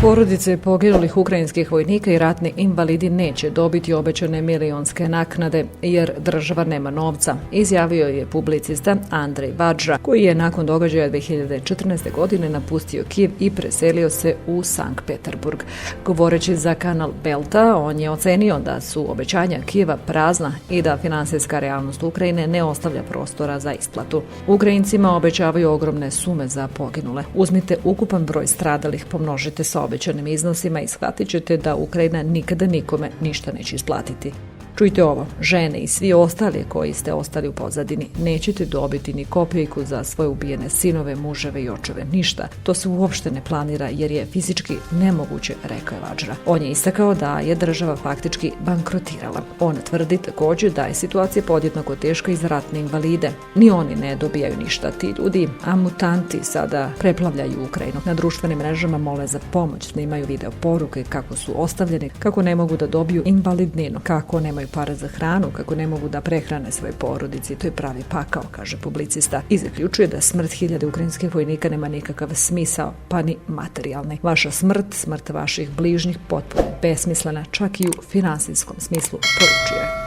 Porodice poginulih ukrajinskih vojnika i ratni invalidi neće dobiti obećane milionske naknade jer država nema novca, izjavio je publicista Andrej Vadža, koji je nakon događaja 2014. godine napustio Kijev i preselio se u Sankt Peterburg. Govoreći za kanal Belta, on je ocenio da su obećanja Kijeva prazna i da finansijska realnost Ukrajine ne ostavlja prostora za isplatu. Ukrajincima obećavaju ogromne sume za poginule. Uzmite ukupan broj stradalih, pomnožite sa obećanim iznosima i shvatit ćete da Ukrajina nikada nikome ništa neće isplatiti. Čujte ovo, žene i svi ostali koji ste ostali u pozadini, nećete dobiti ni kopijku za svoje ubijene sinove, muževe i očeve, ništa. To se uopšte ne planira jer je fizički nemoguće, rekao je Vadža. On je istakao da je država faktički bankrotirala. On tvrdi također da je situacija podjednako teška i za ratne invalide. Ni oni ne dobijaju ništa. Ti ljudi, a mutanti, sada preplavljaju Ukrajinu. Na društvenim mrežama mole za pomoć, snimaju video poruke kako su ostavljeni, kako ne mogu da dobiju invalidninu, kako nemaju para za hranu, kako ne mogu da prehrane svoje porodice. To je pravi pakao, kaže publicista, i zaključuje da smrt hiljade ukrajinskih vojnika nema nikakav smisao, pa ni materijalni. Vaša smrt, smrt vaših bližnjih, potpuno besmislena, čak i u finansijskom smislu, poručuje.